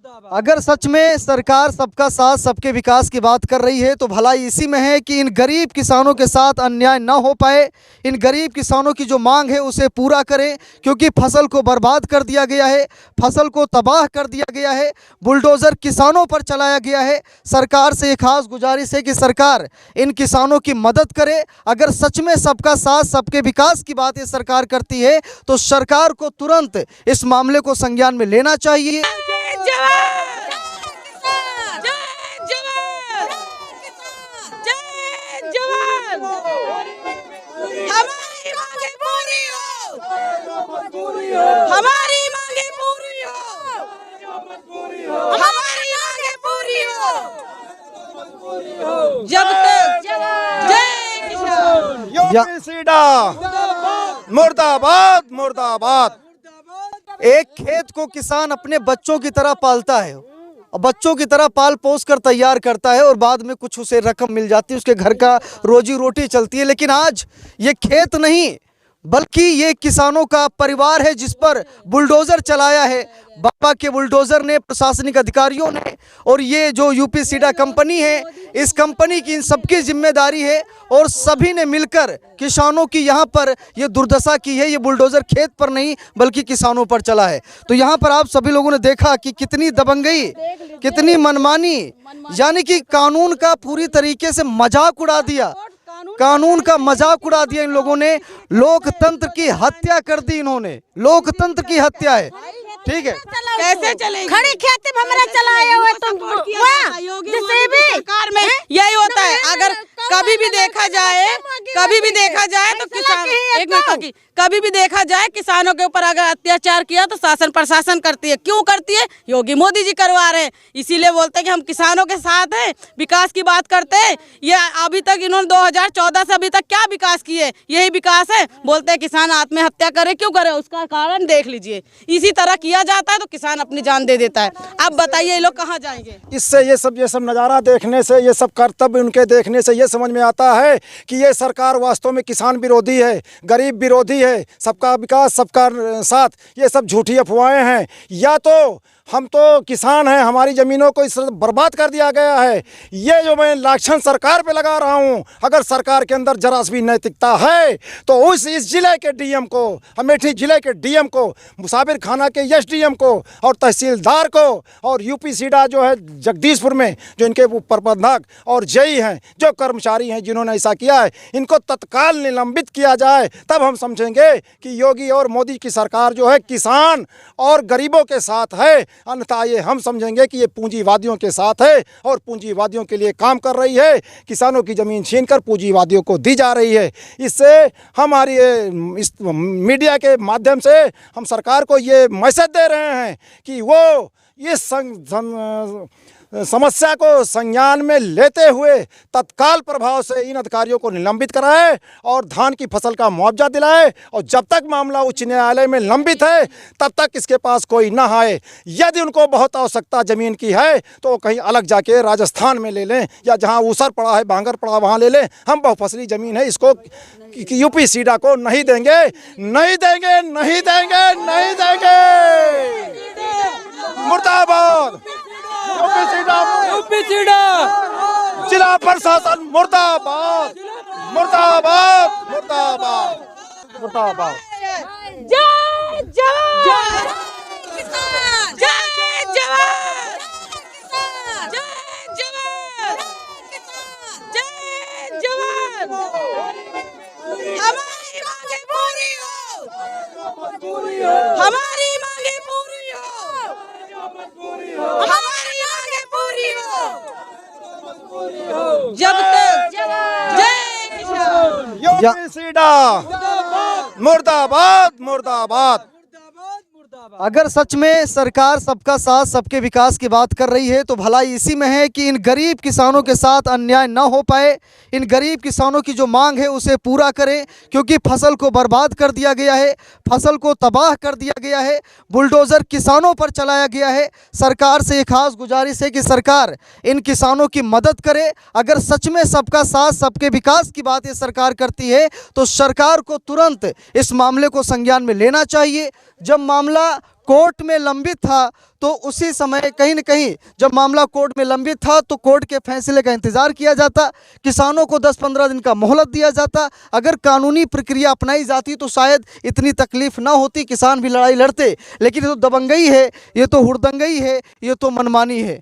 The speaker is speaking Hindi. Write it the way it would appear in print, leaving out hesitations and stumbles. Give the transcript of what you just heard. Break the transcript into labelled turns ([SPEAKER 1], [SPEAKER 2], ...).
[SPEAKER 1] अगर सच में सरकार सबका साथ सबके विकास की बात कर रही है तो भलाई इसी में है कि इन गरीब किसानों के साथ अन्याय न हो पाए, इन गरीब किसानों की जो मांग है उसे पूरा करें, क्योंकि फसल को बर्बाद कर दिया गया है, फसल को तबाह कर दिया गया है, बुलडोज़र किसानों पर चलाया गया है। सरकार से एक खास गुजारिश है कि सरकार इन किसानों की मदद करे। अगर सच में सबका साथ सबके विकास की बात ये सरकार करती है तो सरकार को तुरंत इस मामले को संज्ञान में लेना चाहिए।
[SPEAKER 2] हमारी मांगे पूरी हो, हमारी मांगे पूरी हो, हमारी मांगे पूरी हो, जब तक जय किसान।
[SPEAKER 3] यूपीसीडा मुर्दाबाद मुर्दाबाद।
[SPEAKER 1] एक खेत को किसान अपने बच्चों की तरह पालता है और बच्चों की तरह पाल पोस कर तैयार करता है और बाद में कुछ उसे रकम मिल जाती है, उसके घर का रोजी रोटी चलती है। लेकिन आज ये खेत नहीं बल्कि ये किसानों का परिवार है जिस पर बुलडोज़र चलाया है बाबा के बुलडोज़र ने, प्रशासनिक अधिकारियों ने। और ये जो यूपीसीडा कंपनी है, इस कंपनी की इन सबकी जिम्मेदारी है और सभी ने मिलकर किसानों की यहाँ पर ये दुर्दशा की है। ये बुलडोज़र खेत पर नहीं बल्कि किसानों पर चला है। तो यहाँ पर आप सभी लोगों ने देखा कि कितनी दबंगई, कितनी मनमानी, यानी कि कानून का पूरी तरीके से मजाक उड़ा दिया, कानून का मजाक उड़ा दिया इन लोगों ने। लोकतंत्र की हत्या कर दी इन्होंने, लोकतंत्र की हत्या है। ठीक है,
[SPEAKER 2] कैसे चलेगी? खड़ी खेती में हमारा चलाए हुए तुम जिसे भी सरकार में यही होता है। अगर कभी भी देखा जाए तो किसान एक मिनट की कभी भी देखा जाए किसानों के ऊपर अगर अत्याचार किया तो शासन प्रशासन करती है। क्यों करती है? योगी मोदी जी करवा रहे हैं। इसीलिए बोलते हैं कि हम किसानों के साथ हैं, विकास की बात करते हैं। ये अभी तक इन्होंने 2014 से अभी तक क्या विकास किए? यही विकास है। बोलते हैं किसान आत्महत्या करे, क्यों करे? उसका कारण देख लीजिए। इसी तरह किया जाता है तो किसान अपनी जान दे देता है। अब बताइए ये लोग कहाँ जाएंगे?
[SPEAKER 3] इससे ये सब नज़ारा देखने से, ये सब कर्तव्य उनके देखने से ये समझ में आता है कि ये सरकार वास्तव में किसान विरोधी है, गरीब विरोधी है, सबका विकास सबका साथ, ये सब झूठी अफवाहें हैं। या तो हम तो किसान हैं, हमारी ज़मीनों को इस तरह बर्बाद कर दिया गया है। ये जो मैं लांछन सरकार पे लगा रहा हूँ, अगर सरकार के अंदर जरा सी भी नैतिकता है तो इस जिले के डीएम को, अमेठी जिले के डीएम को, मुसाबिर खाना के एसडीएम को और तहसीलदार को और यूपीसीडा जो है जगदीशपुर में जो इनके प्रबंधक और जेई हैं, जो कर्मचारी हैं जिन्होंने ऐसा किया है, इनको तत्काल निलंबित किया जाए। तब हम समझेंगे कि योगी और मोदी की सरकार जो है किसान और गरीबों के साथ है। अन्यथा ये हम समझेंगे कि ये पूंजीवादियों के साथ है और पूंजीवादियों के लिए काम कर रही है। किसानों की ज़मीन छीनकर पूंजीवादियों को दी जा रही है। इससे हमारी इस मीडिया के माध्यम से हम सरकार को ये मैसेज दे रहे हैं कि वो इस समस्या को संज्ञान में लेते हुए तत्काल प्रभाव से इन अधिकारियों को निलंबित कराए और धान की फसल का मुआवजा दिलाए। और जब तक मामला उच्च न्यायालय में लंबित है तब तक इसके पास कोई ना आए। यदि उनको बहुत आवश्यकता ज़मीन की है तो कहीं अलग जाके राजस्थान में ले लें या जहां ऊसर पड़ा है, बांगर पड़ा, वहां ले लें। हम बहुफसली ज़मीन है, इसको यूपीसीडा को नहीं देंगे, नहीं देंगे, नहीं देंगे, नहीं देंगे। मुर्दाबाद यूपीसीडा, जिला प्रशासन मुर्दाबाद, मुर्दाबाद, मुर्दाबाद, मुर्दाबाद।
[SPEAKER 2] जय जवान, किसान जय जवान, जय जवान, जय जवान। हमारी मांगे पूरी हो, हमारी मांगे पूरी हो, हमारी मांगे पूरी हो, जब तक जय किसान।
[SPEAKER 3] यूपीसीडा मुर्दाबाद मुर्दाबाद।
[SPEAKER 1] अगर सच में सरकार सबका साथ सबके विकास की बात कर रही है तो भलाई इसी में है कि इन गरीब किसानों के साथ अन्याय न हो पाए, इन गरीब किसानों की जो मांग है उसे पूरा करें, क्योंकि फसल को बर्बाद कर दिया गया है, फसल को तबाह कर दिया गया है, बुलडोज़र किसानों पर चलाया गया है। सरकार से एक खास गुजारिश है कि सरकार इन किसानों की मदद करे। अगर सच में सबका साथ सबके विकास की बात ये सरकार करती है तो सरकार को तुरंत इस मामले को संज्ञान में लेना चाहिए। जब मामला कोर्ट में लंबित था तो उसी समय कहीं न कहीं जब मामला कोर्ट में लंबित था तो कोर्ट के फैसले का इंतजार किया जाता, किसानों को 10-15 दिन का मोहलत दिया जाता। अगर कानूनी प्रक्रिया अपनाई जाती तो शायद इतनी तकलीफ ना होती, किसान भी लड़ाई लड़ते। लेकिन ये तो दबंगई है, ये तो हुड़दंगई है, ये तो मनमानी है।